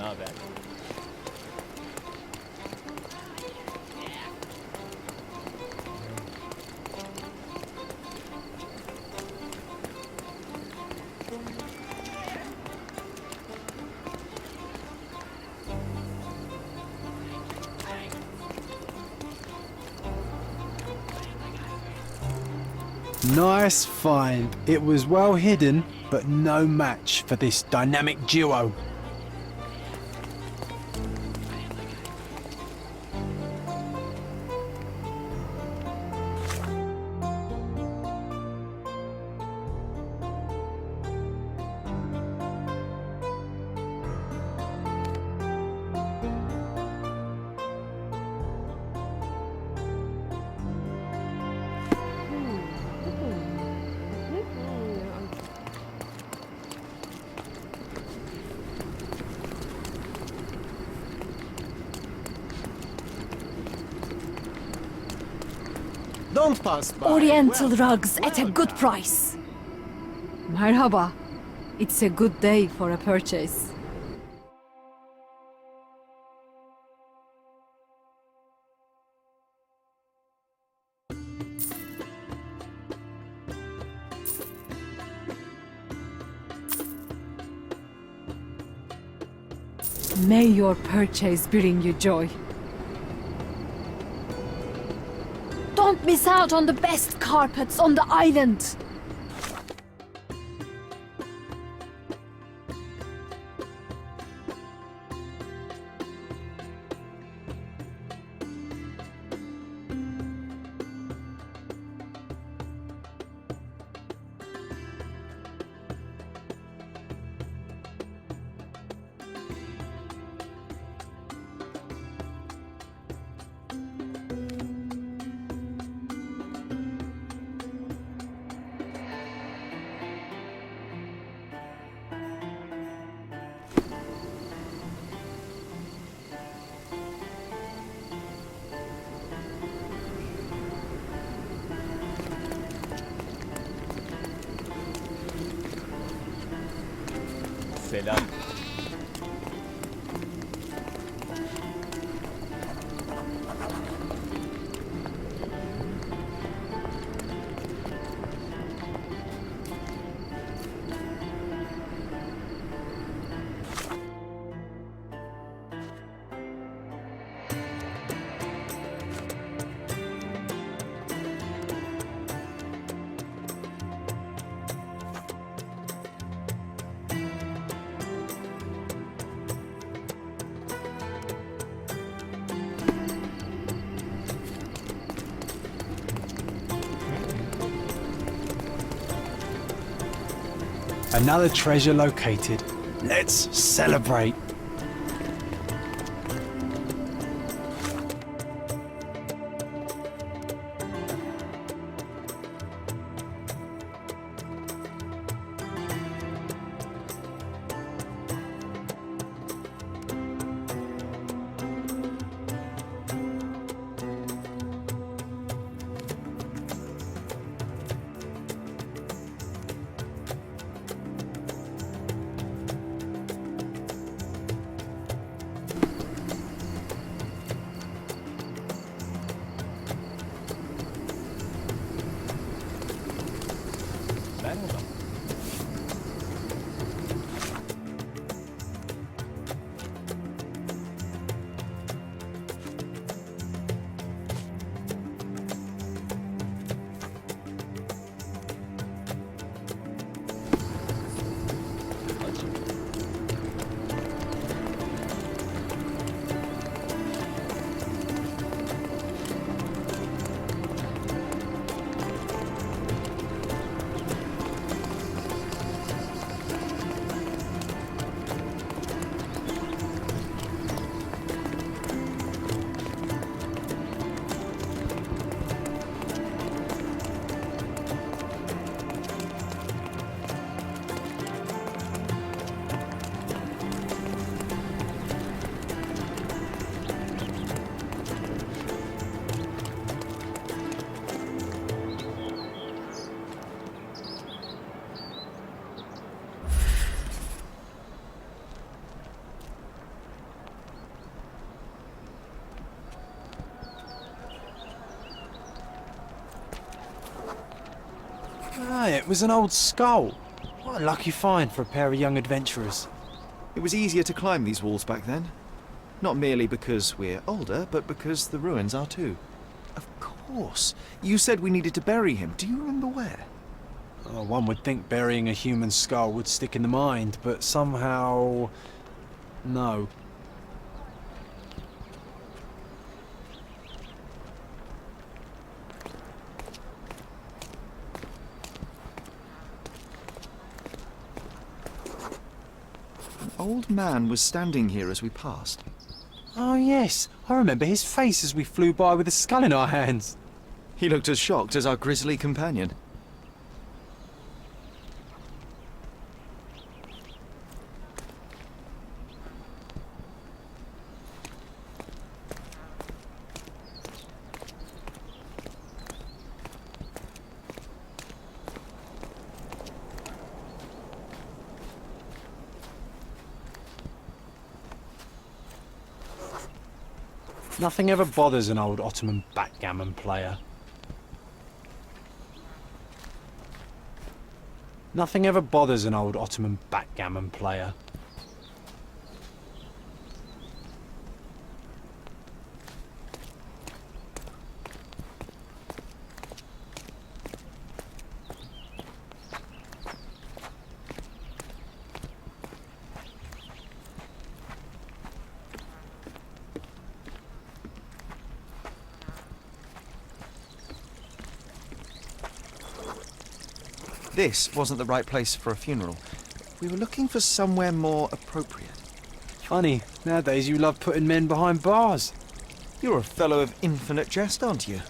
ne haber? Nice find. It was well hidden, but no match for this dynamic duo. Don't pass by. Oriental rugs at a good price. Merhaba. It's a good day for a purchase. May your purchase bring you joy. Don't miss out on the best carpets on the island. Selam. Another treasure located. Let's celebrate. No, it was an old skull. What a lucky find for a pair of young adventurers. It was easier to climb these walls back then. Not merely because we're older, but because the ruins are too. Of course. You said we needed to bury him. Do you remember where? Oh, one would think burying a human skull would stick in the mind, but somehow... no. An old man was standing here as we passed. Oh yes, I remember his face as we flew by with a skull in our hands. He looked as shocked as our grisly companion. Nothing ever bothers an old Ottoman backgammon player. Nothing ever bothers an old Ottoman backgammon player. This wasn't the right place for a funeral. We were looking for somewhere more appropriate. Funny, nowadays you love putting men behind bars. You're a fellow of infinite jest, aren't you?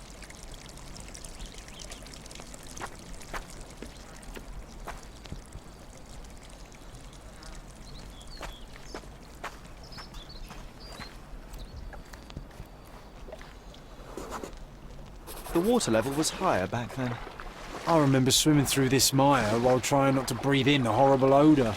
The water level was higher back then. I remember swimming through this mire while trying not to breathe in the horrible odour.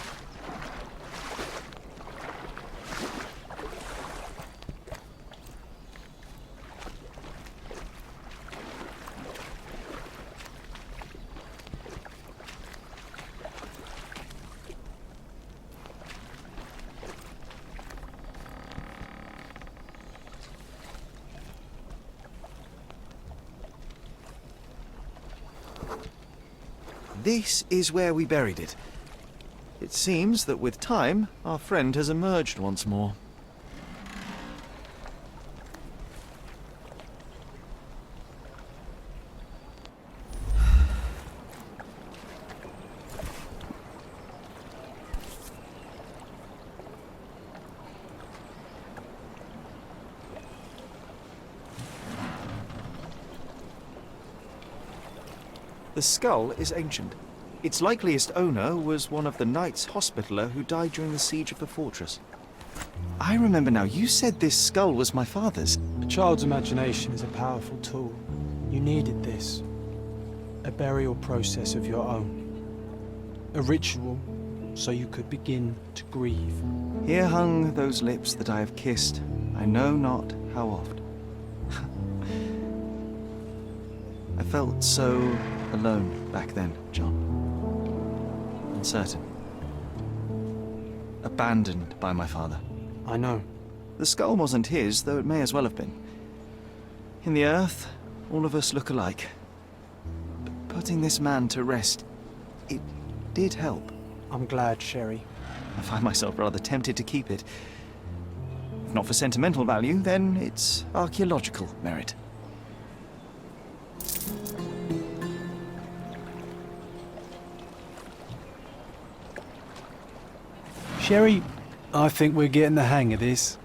This is where we buried it. It seems that with time, our friend has emerged once more. The skull is ancient. Its likeliest owner was one of the Knights Hospitaller who died during the siege of the fortress. I remember now, you said this skull was my father's. A child's imagination is a powerful tool. You needed this. A burial process of your own. A ritual so you could begin to grieve. Here hung those lips that I have kissed, I know not how oft. I felt so alone back then, John. Uncertain. Abandoned by my father. I know. The skull wasn't his, though it may as well have been. In the earth, all of us look alike. But putting this man to rest, it did help. I'm glad, Sherry. I find myself rather tempted to keep it. If not for sentimental value, then it's archaeological merit. Sherry, I think we're getting the hang of this.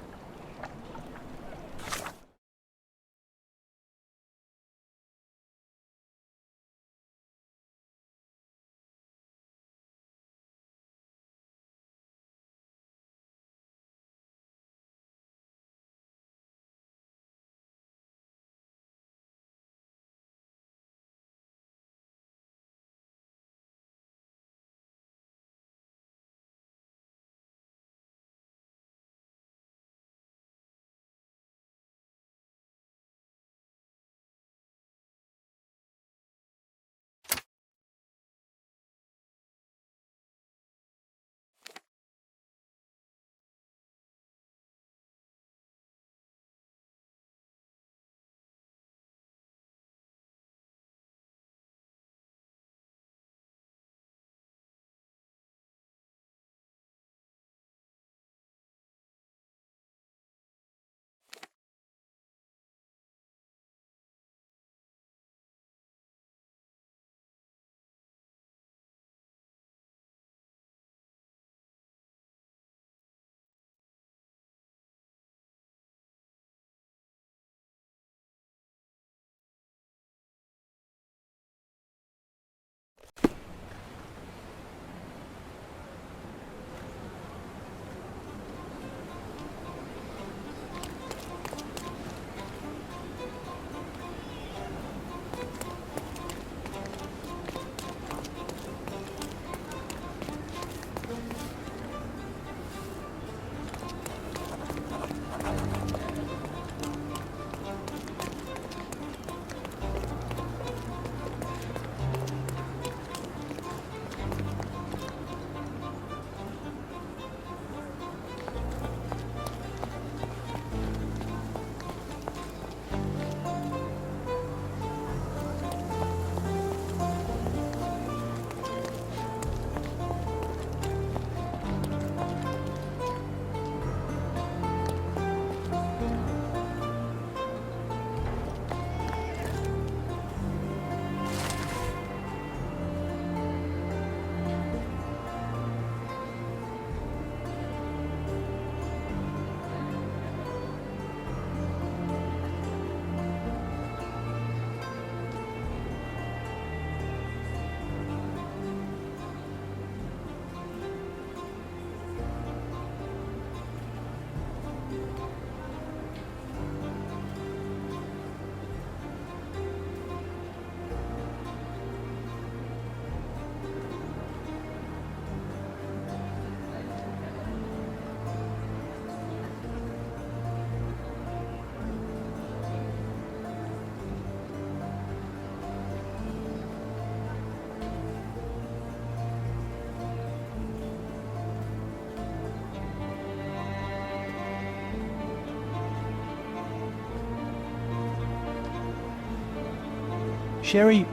Sherry,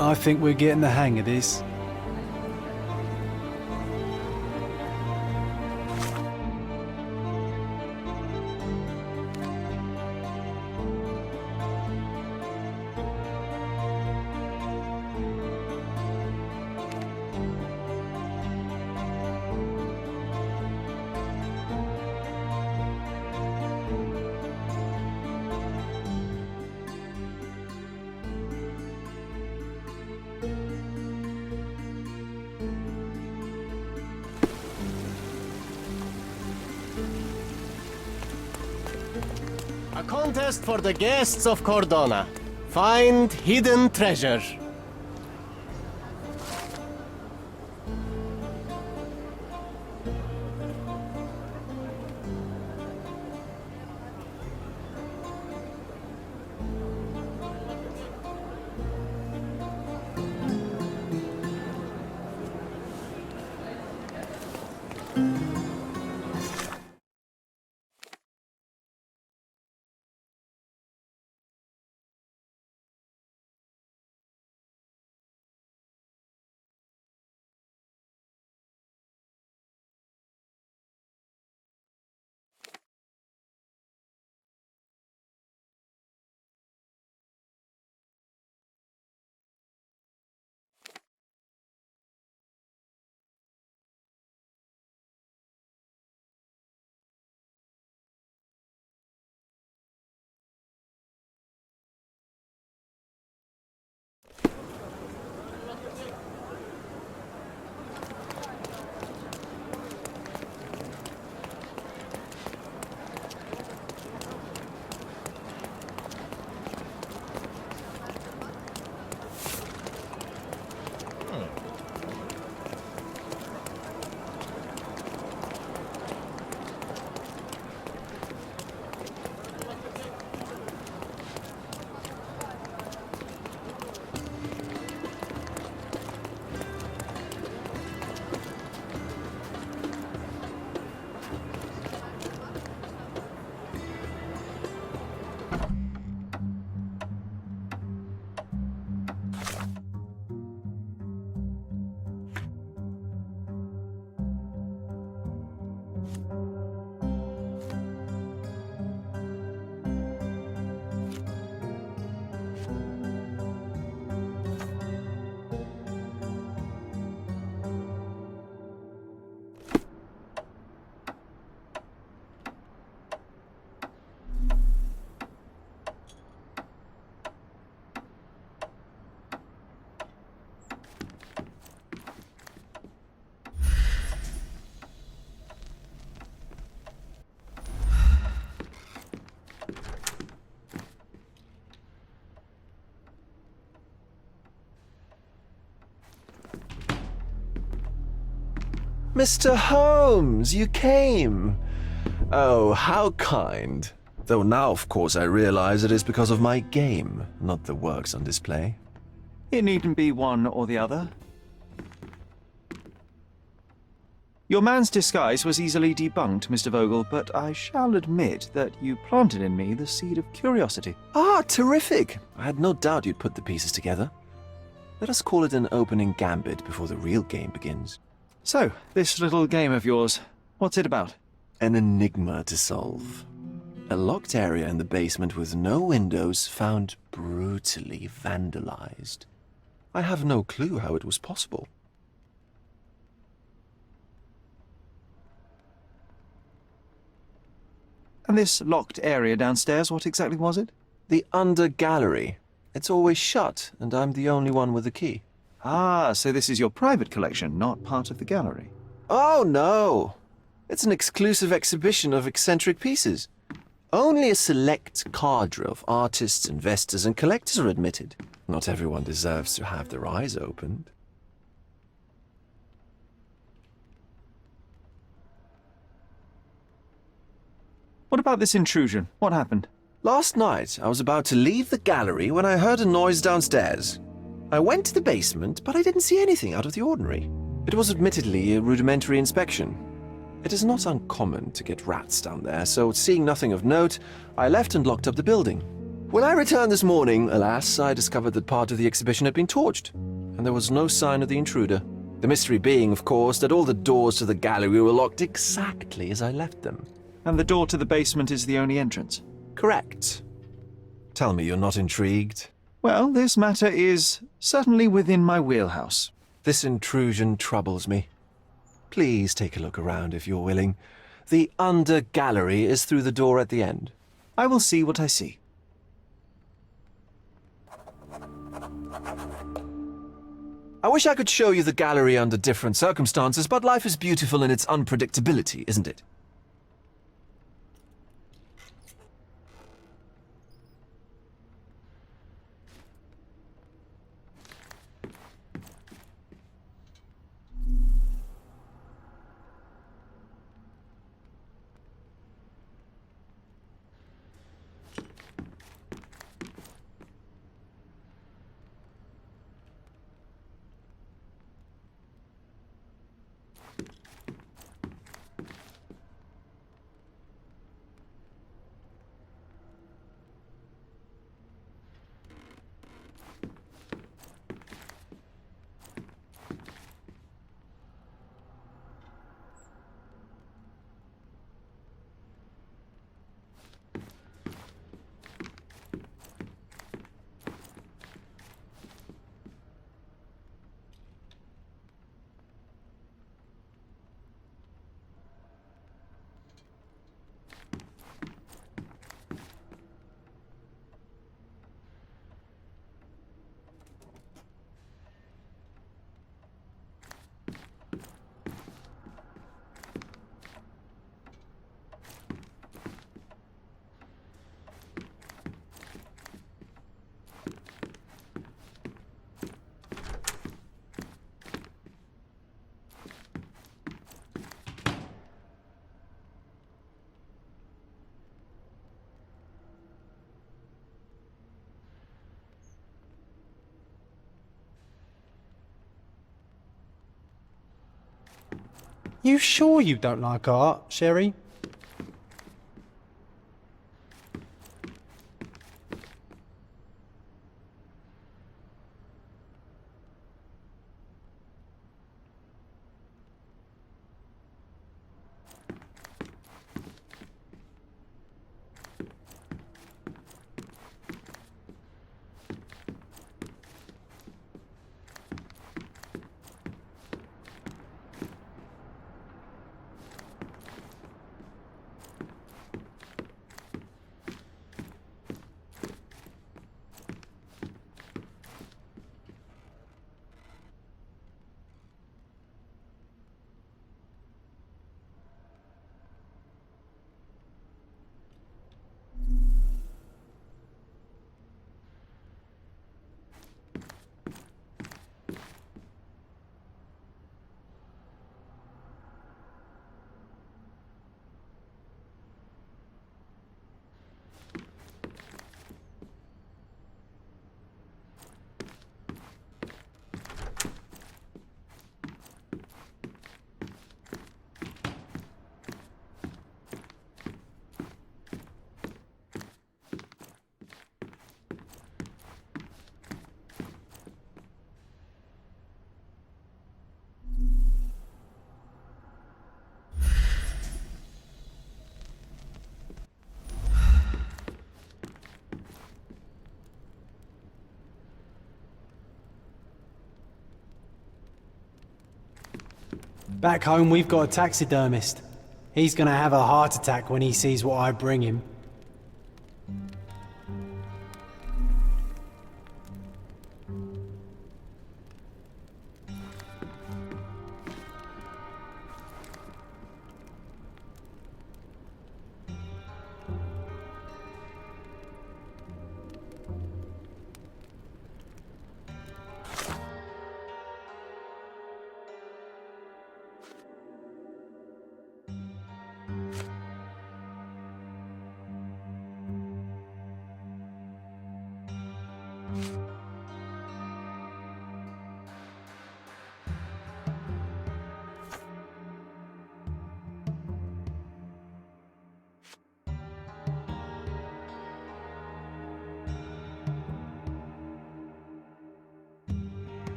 I think we're getting the hang of this. A contest for the guests of Cordona. Find hidden treasure. Mr. Holmes, you came! Oh, how kind. Though now, of course, I realize it is because of my game, not the works on display. It needn't be one or the other. Your man's disguise was easily debunked, Mr. Vogel, but I shall admit that you planted in me the seed of curiosity. Ah, terrific! I had no doubt you'd put the pieces together. Let us call it an opening gambit before the real game begins. So, this little game of yours, what's it about? An enigma to solve. A locked area in the basement with no windows found brutally vandalized. I have no clue how it was possible. And this locked area downstairs, what exactly was it? The under gallery. It's always shut, and I'm the only one with the key. Ah, so this is your private collection, not part of the gallery. Oh, no! It's an exclusive exhibition of eccentric pieces. Only a select cadre of artists, investors, and collectors are admitted. Not everyone deserves to have their eyes opened. What about this intrusion? What happened? Last night, I was about to leave the gallery when I heard a noise downstairs. I went to the basement, but I didn't see anything out of the ordinary. It was admittedly a rudimentary inspection. It is not uncommon to get rats down there, so seeing nothing of note, I left and locked up the building. When I returned this morning, alas, I discovered that part of the exhibition had been torched, and there was no sign of the intruder. The mystery being, of course, that all the doors to the gallery were locked exactly as I left them. And the door to the basement is the only entrance? Correct. Tell me you're not intrigued. Well, this matter is certainly within my wheelhouse. This intrusion troubles me. Please take a look around if you're willing. The under gallery is through the door at the end. I will see what I see. I wish I could show you the gallery under different circumstances, but life is beautiful in its unpredictability, isn't it? You sure you don't like art, Sherry? Back home, we've got a taxidermist. He's gonna have a heart attack when he sees what I bring him.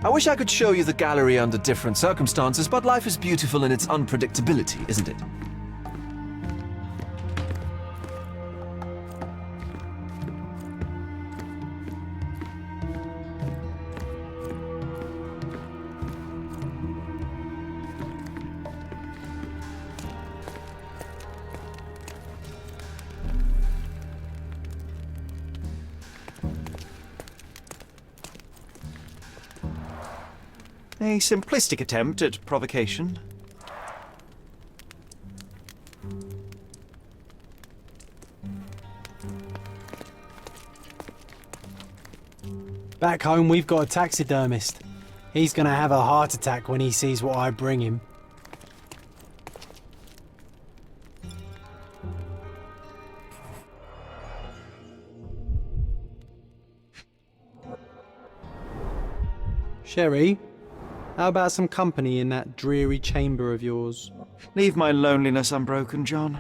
I wish I could show you the gallery under different circumstances, but life is beautiful in its unpredictability, isn't it? A simplistic attempt at provocation. Back home, we've got a taxidermist. He's gonna have a heart attack when he sees what I bring him. Sherry, how about some company in that dreary chamber of yours? Leave my loneliness unbroken, John.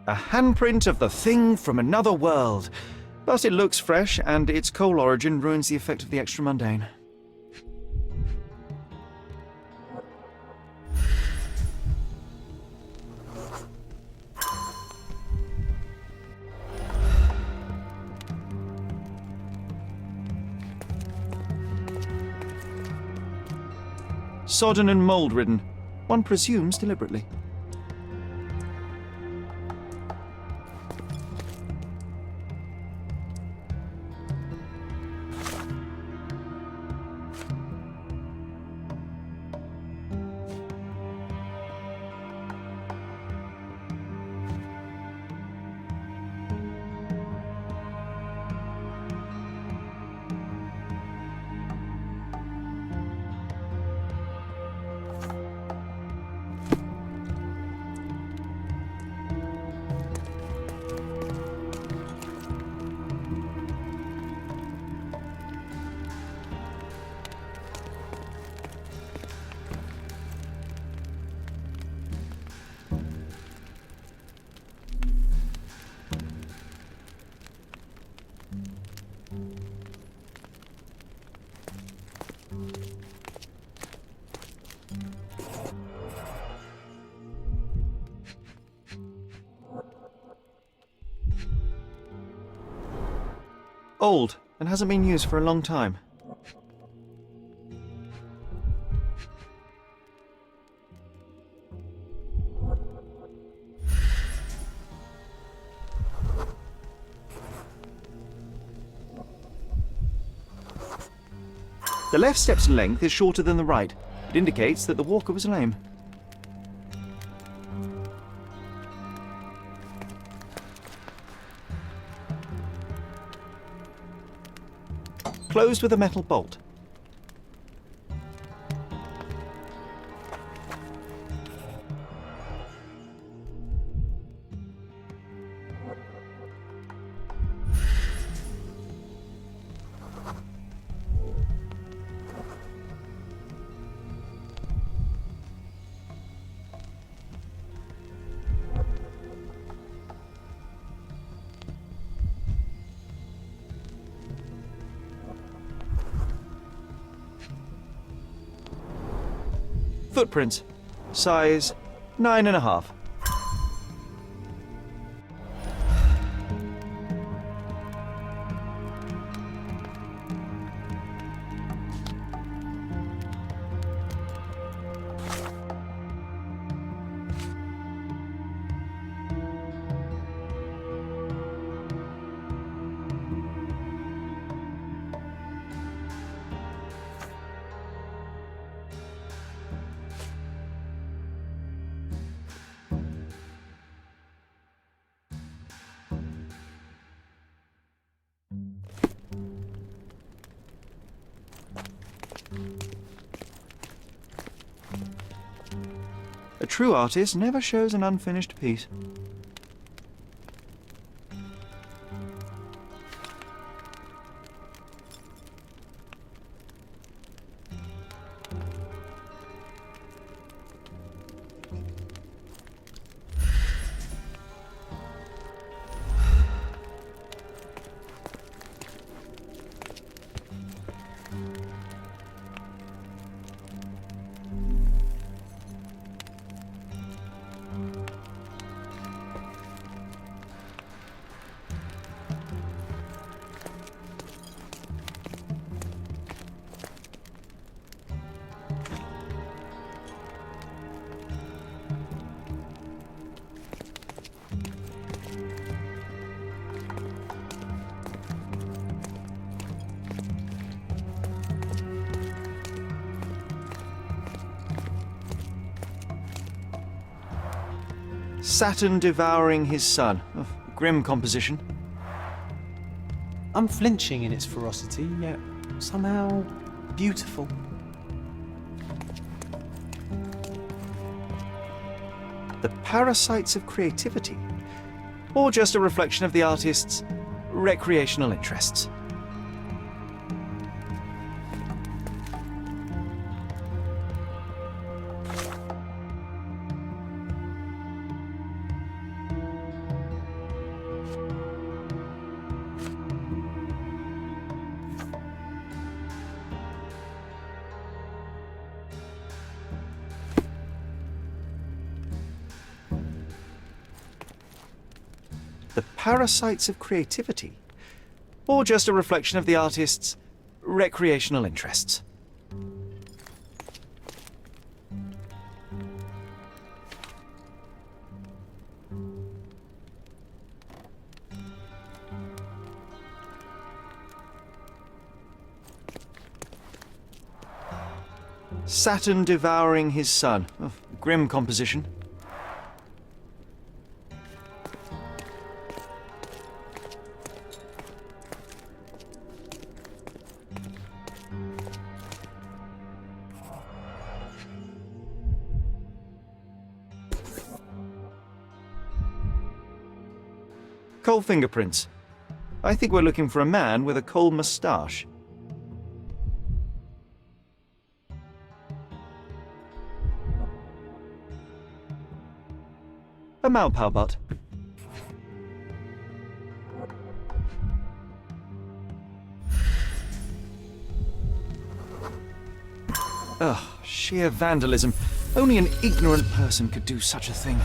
A handprint of the thing from another world. But it looks fresh, and its coal origin ruins the effect of the extra mundane. Sodden and mould-ridden, one presumes deliberately. Old, and hasn't been used for a long time. The left step's length is shorter than the right. It indicates that the walker was lame. Closed with a metal bolt. Footprints. Size 9.5. A true artist never shows an unfinished piece. Saturn devouring his sun. Oh, grim composition. Unflinching in its ferocity, yet somehow beautiful. The parasites of creativity. Or just a reflection of the artist's recreational interests. The parasites of creativity, or just a reflection of the artist's recreational interests. Saturn devouring his sun. Oh, grim composition. Coal fingerprints. I think we're looking for a man with a coal moustache. A Maupau butt. Ugh, sheer vandalism. Only an ignorant person could do such a thing.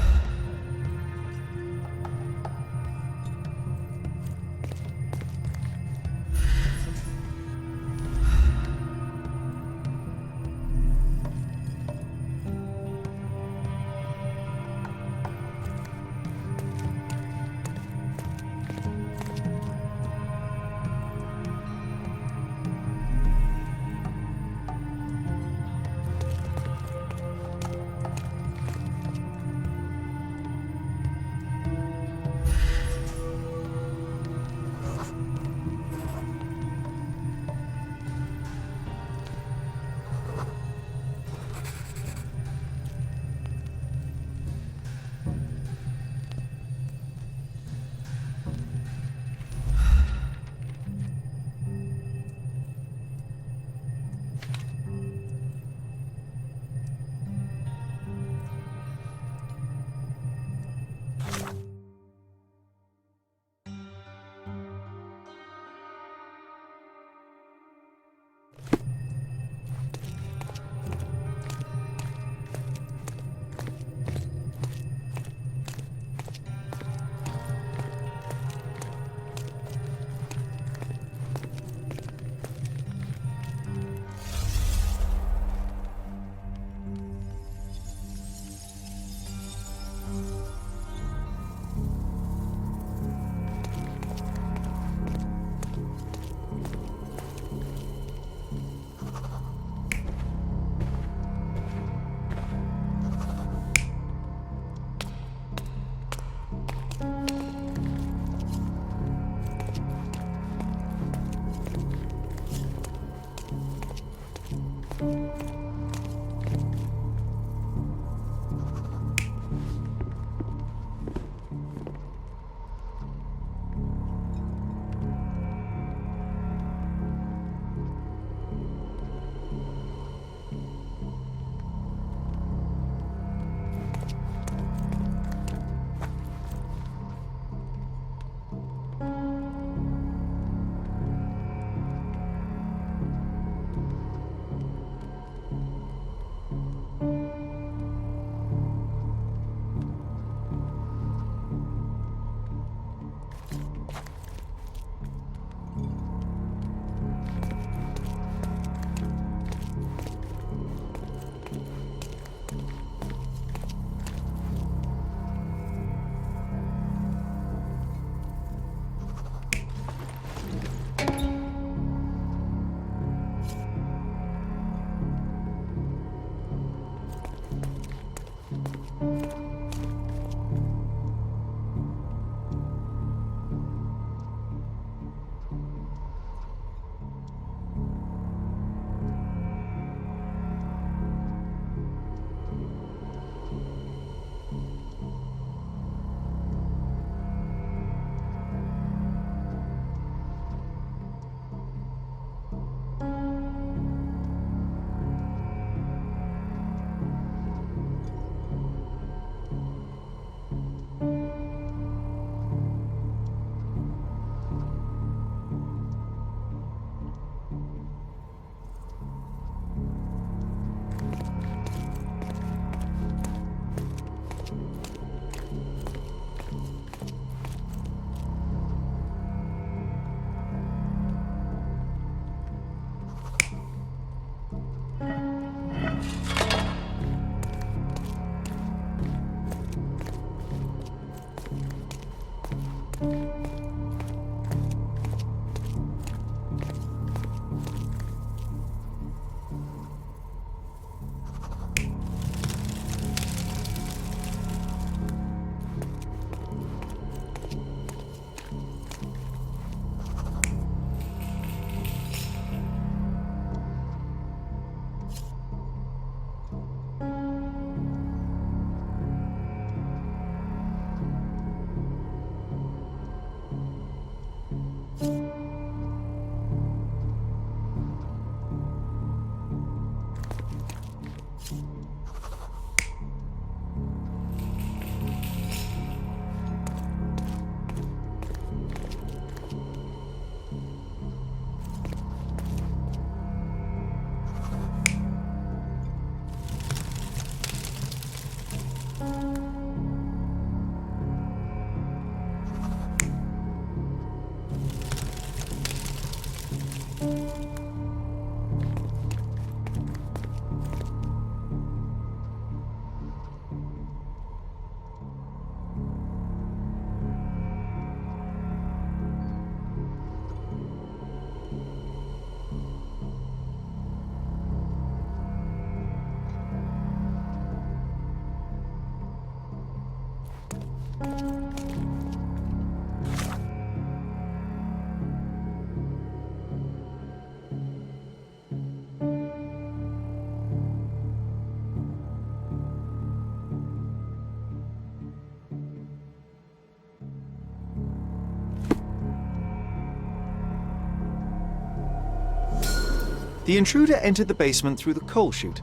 The intruder entered the basement through the coal chute.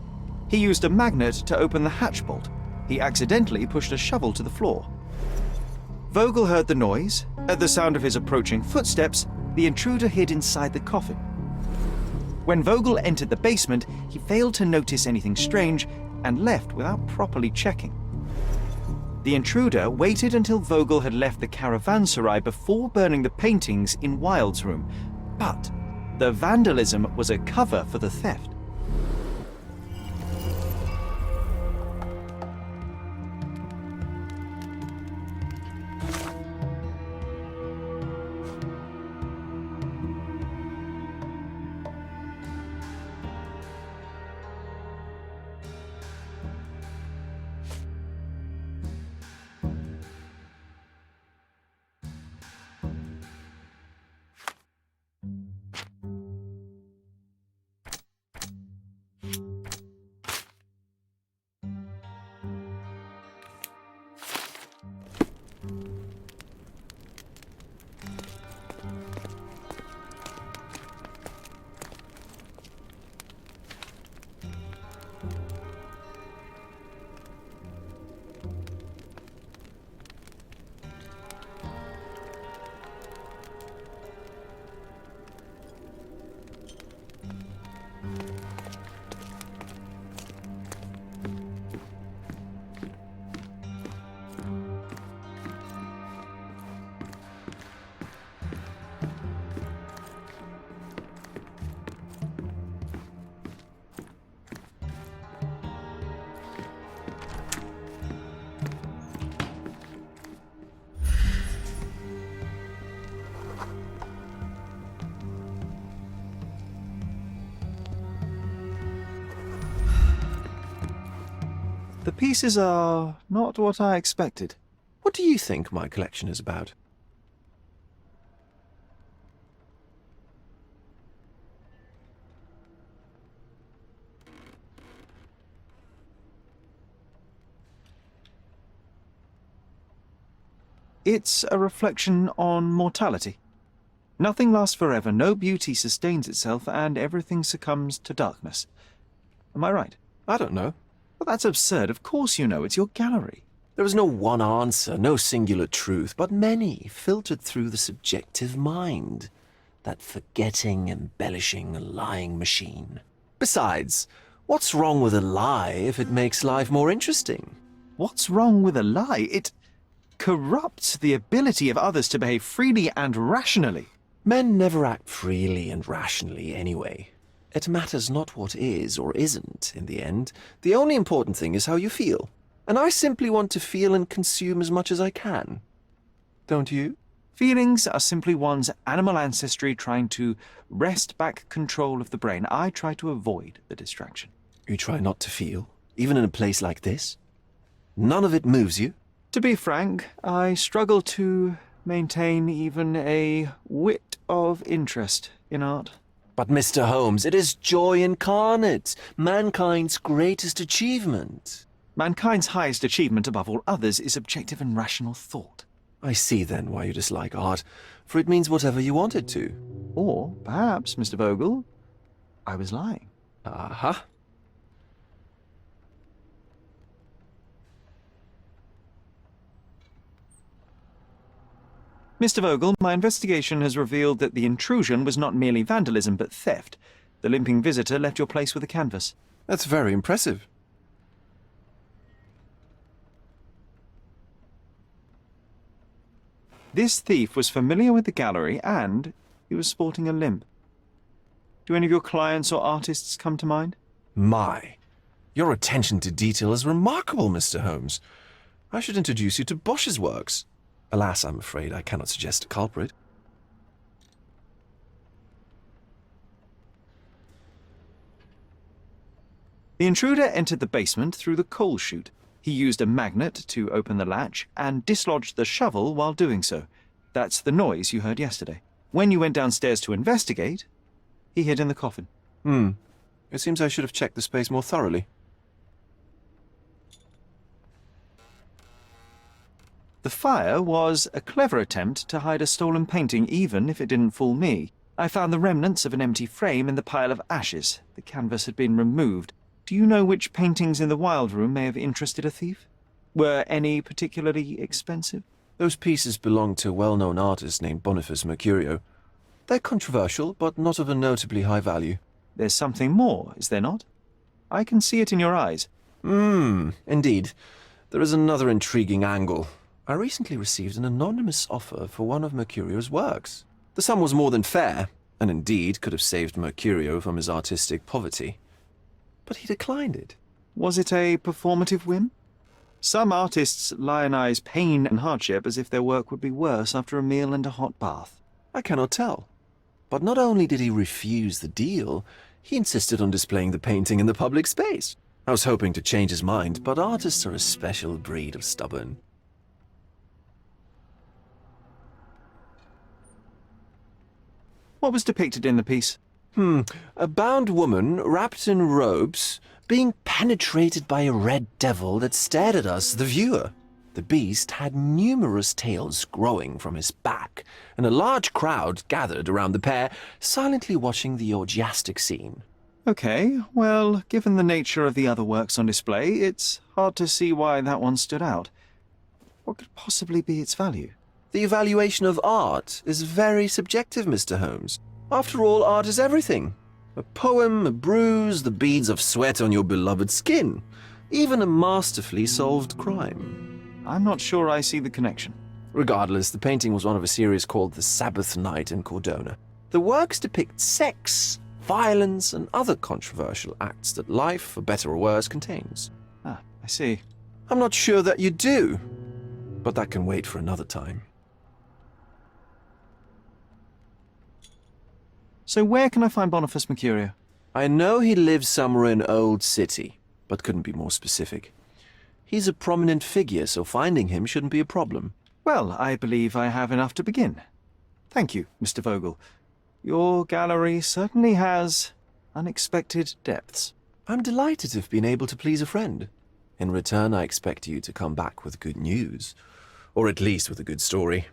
He used a magnet to open the hatch bolt. He accidentally pushed a shovel to the floor. Vogel heard the noise. At the sound of his approaching footsteps, the intruder hid inside the coffin. When Vogel entered the basement, he failed to notice anything strange and left without properly checking. The intruder waited until Vogel had left the caravanserai before burning the paintings in Wilde's room, but the vandalism was a cover for the theft. The pieces are not what I expected. What do you think my collection is about? It's a reflection on mortality. Nothing lasts forever, no beauty sustains itself, and everything succumbs to darkness. Am I right? I don't know. Well, that's absurd. Of course you know. It's your gallery. There is no one answer, no singular truth, but many filtered through the subjective mind. That forgetting, embellishing, lying machine. Besides, what's wrong with a lie if it makes life more interesting? What's wrong with a lie? It corrupts the ability of others to behave freely and rationally. Men never act freely and rationally anyway. It matters not what is or isn't in the end. The only important thing is how you feel. And I simply want to feel and consume as much as I can. Don't you? Feelings are simply one's animal ancestry trying to wrest back control of the brain. I try to avoid the distraction. You try not to feel, even in a place like this? None of it moves you? To be frank, I struggle to maintain even a whit of interest in art. But Mr. Holmes, it is joy incarnate, mankind's greatest achievement. Mankind's highest achievement above all others is objective and rational thought. I see then why you dislike art, for it means whatever you want it to. Or perhaps, Mr. Vogel, I was lying. Aha. Mr. Vogel, my investigation has revealed that the intrusion was not merely vandalism, but theft. The limping visitor left your place with a canvas. That's very impressive. This thief was familiar with the gallery, and he was sporting a limp. Do any of your clients or artists come to mind? My, your attention to detail is remarkable, Mr. Holmes. I should introduce you to Bosch's works. Alas, I'm afraid I cannot suggest a culprit. The intruder entered the basement through the coal chute. He used a magnet to open the latch and dislodged the shovel while doing so. That's the noise you heard yesterday. When you went downstairs to investigate, he hid in the coffin. It seems I should have checked the space more thoroughly. The fire was a clever attempt to hide a stolen painting, even if it didn't fool me. I found the remnants of an empty frame in the pile of ashes. The canvas had been removed. Do you know which paintings in the Wild Room may have interested a thief? Were any particularly expensive? Those pieces belong to a well-known artist named Boniface Mercurio. They're controversial, but not of a notably high value. There's something more, is there not? I can see it in your eyes. Indeed. There is another intriguing angle. I recently received an anonymous offer for one of Mercurio's works. The sum was more than fair, and indeed could have saved Mercurio from his artistic poverty. But he declined it. Was it a performative whim? Some artists lionize pain and hardship as if their work would be worse after a meal and a hot bath. I cannot tell. But not only did he refuse the deal, he insisted on displaying the painting in the public space. I was hoping to change his mind, but artists are a special breed of stubborn. What was depicted in the piece? A bound woman, wrapped in robes, being penetrated by a red devil that stared at us, the viewer. The beast had numerous tails growing from his back, and a large crowd gathered around the pair, silently watching the orgiastic scene. Okay, well, given the nature of the other works on display, it's hard to see why that one stood out. What could possibly be its value? The evaluation of art is very subjective, Mr. Holmes. After all, art is everything. A poem, a bruise, the beads of sweat on your beloved skin. Even a masterfully solved crime. I'm not sure I see the connection. Regardless, the painting was one of a series called The Sabbath Night in Cordona. The works depict sex, violence, and other controversial acts that life, for better or worse, contains. Ah, I see. I'm not sure that you do, but that can wait for another time. So where can I find Boniface Mercurio? I know he lives somewhere in Old City, but couldn't be more specific. He's a prominent figure, so finding him shouldn't be a problem. Well, I believe I have enough to begin. Thank you, Mr. Vogel. Your gallery certainly has unexpected depths. I'm delighted to have been able to please a friend. In return, I expect you to come back with good news. Or at least with a good story.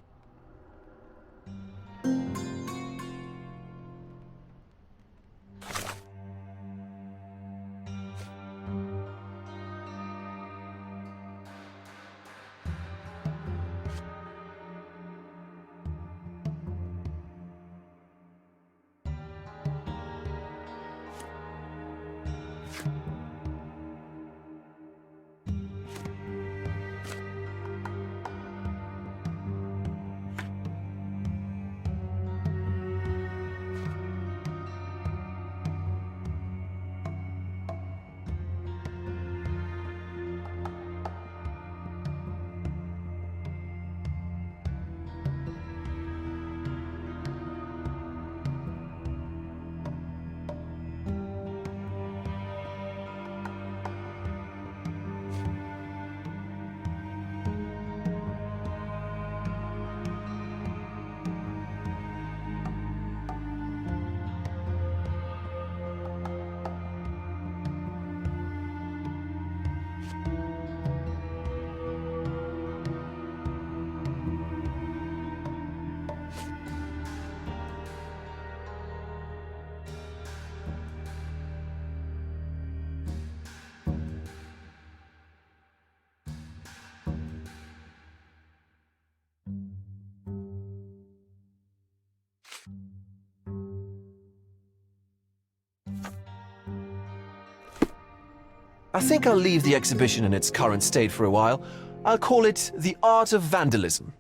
I think I'll leave the exhibition in its current state for a while. I'll call it The Art of Vandalism.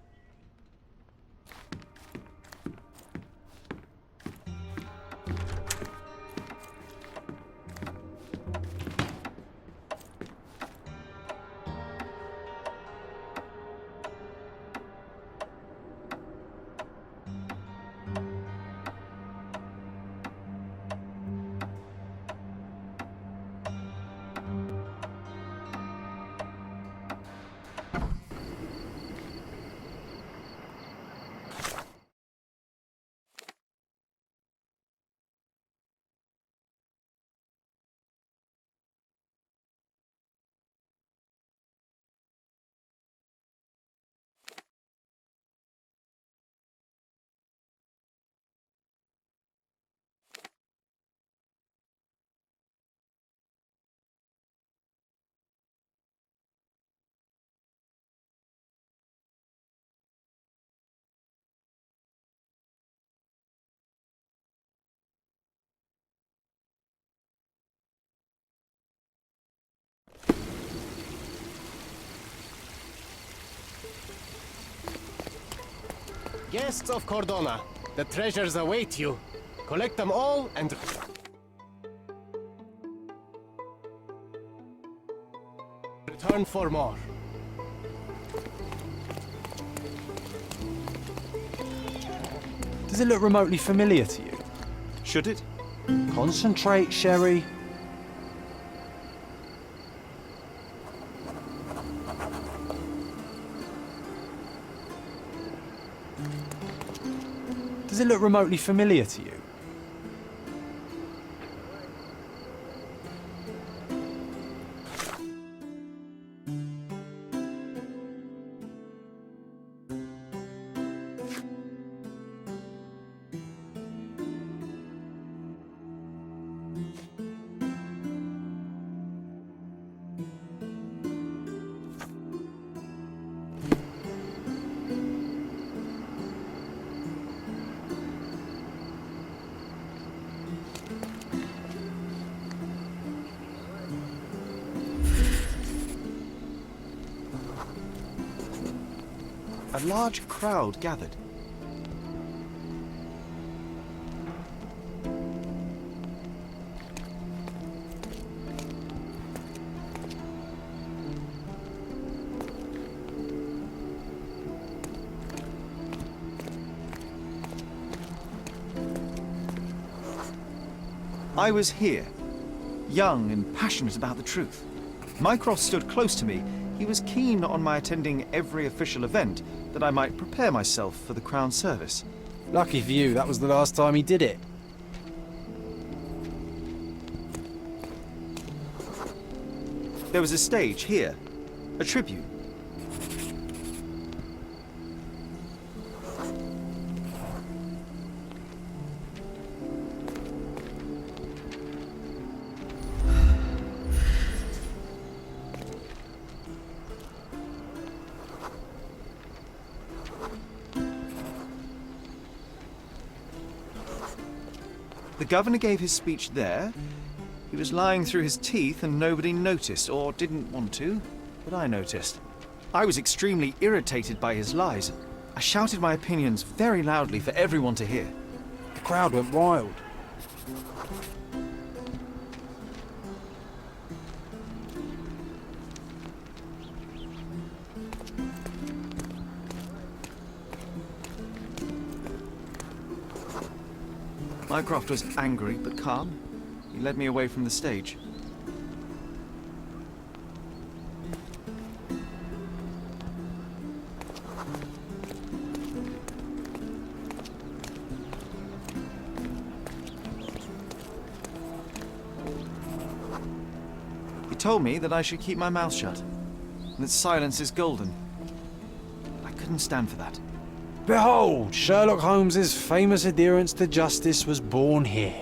Guests of Cordona, the treasures await you. Collect them all and... return for more. Does it look remotely familiar to you? Should it? Concentrate, Sherry. Does it look remotely familiar to you? A large crowd gathered. I was here, young and passionate about the truth. Mycroft stood close to me. He was keen on my attending every official event, that I might prepare myself for the Crown service. Lucky for you, that was the last time he did it. There was a stage here, a tribune. The governor gave his speech there. He was lying through his teeth and nobody noticed, or didn't want to, but I noticed. I was extremely irritated by his lies. I shouted my opinions very loudly for everyone to hear. The crowd went wild. Mycroft was angry but calm. He led me away from the stage. He told me that I should keep my mouth shut, and that silence is golden. I couldn't stand for that. Behold, Sherlock Holmes's famous adherence to justice was born here.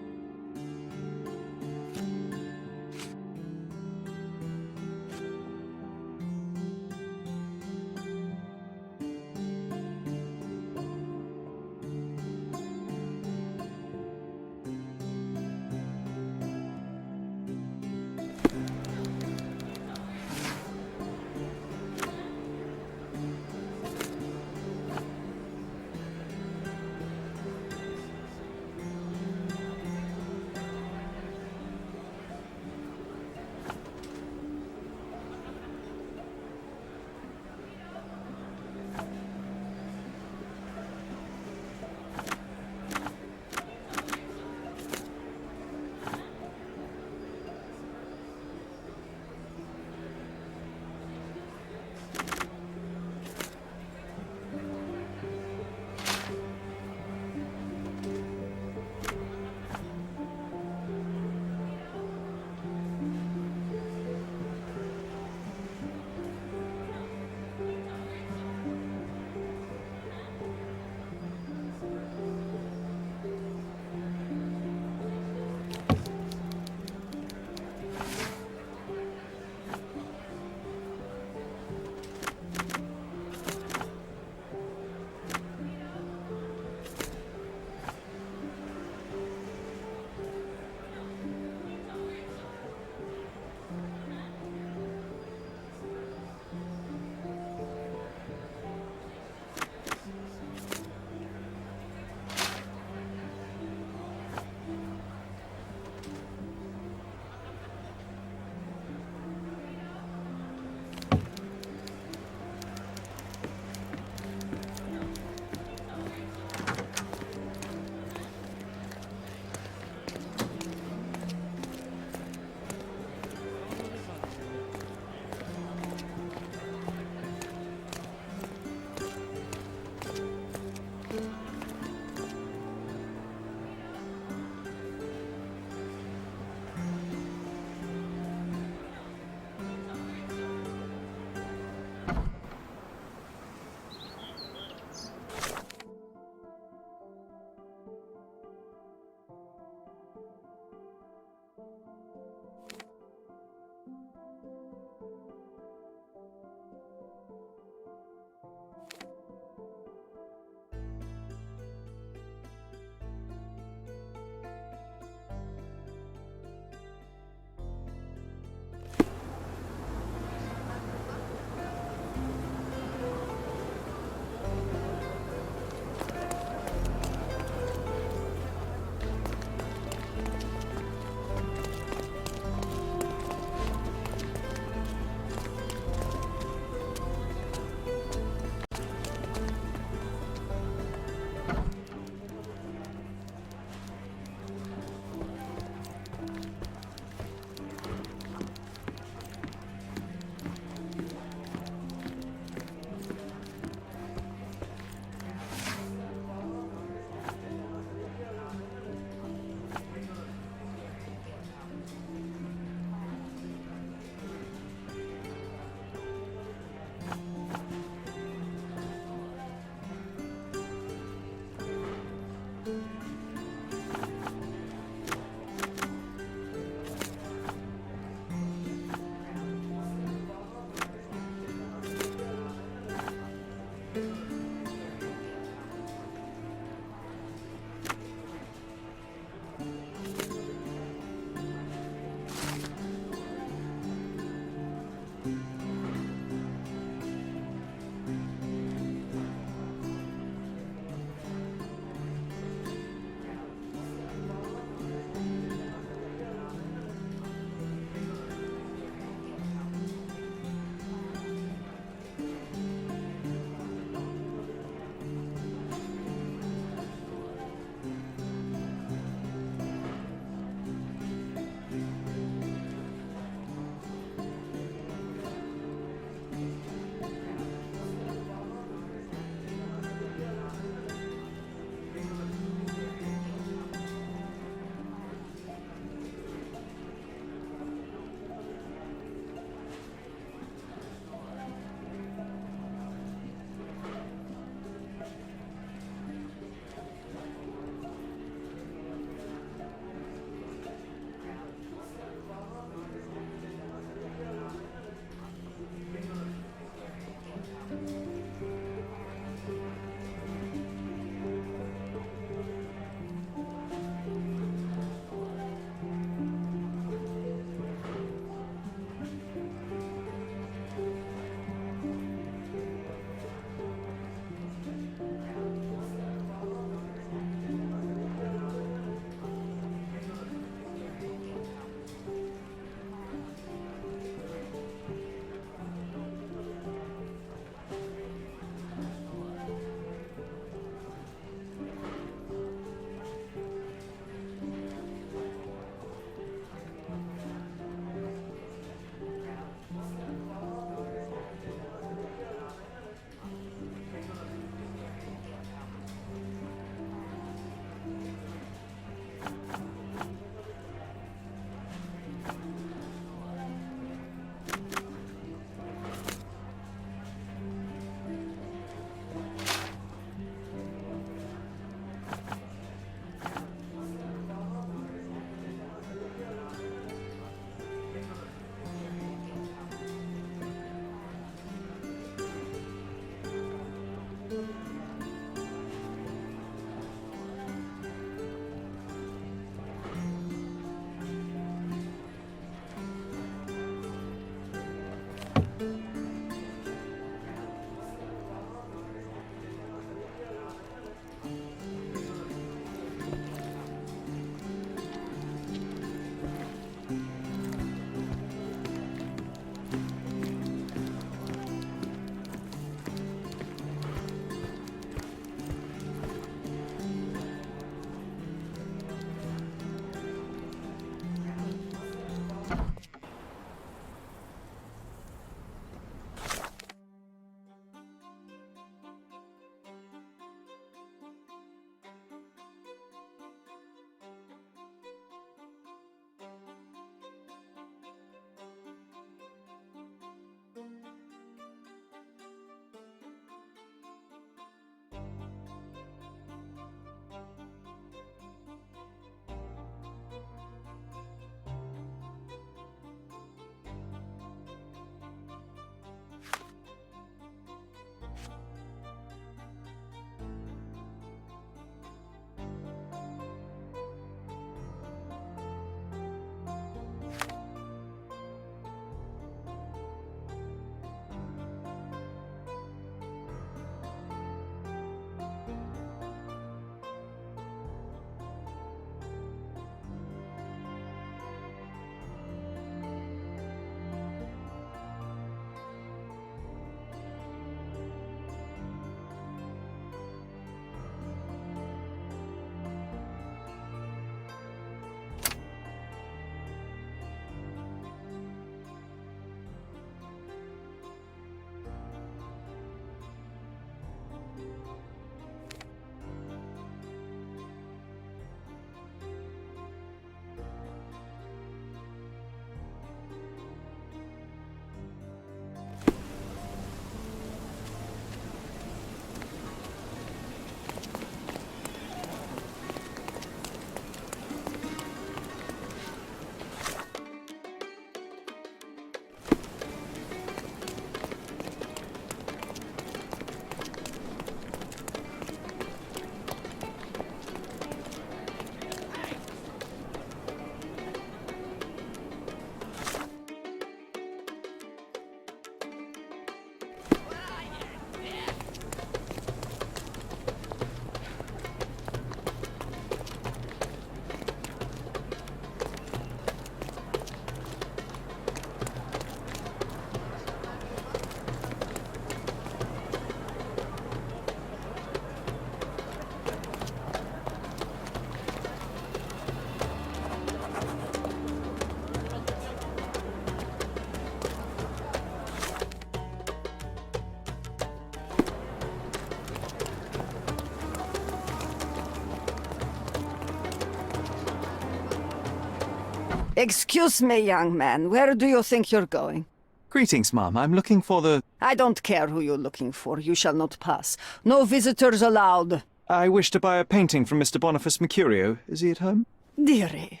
Excuse me, young man. Where do you think you're going? Greetings, ma'am. I'm looking for the... I don't care who you're looking for. You shall not pass. No visitors allowed. I wish to buy a painting from Mr. Boniface Mercurio. Is he at home? Dearie,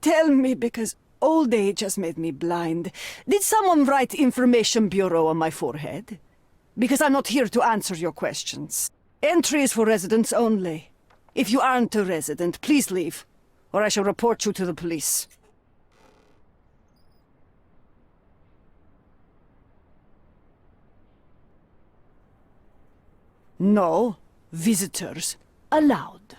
tell me, because old age has made me blind. Did someone write Information Bureau on my forehead? Because I'm not here to answer your questions. Entry is for residents only. If you aren't a resident, please leave, or I shall report you to the police. No visitors allowed.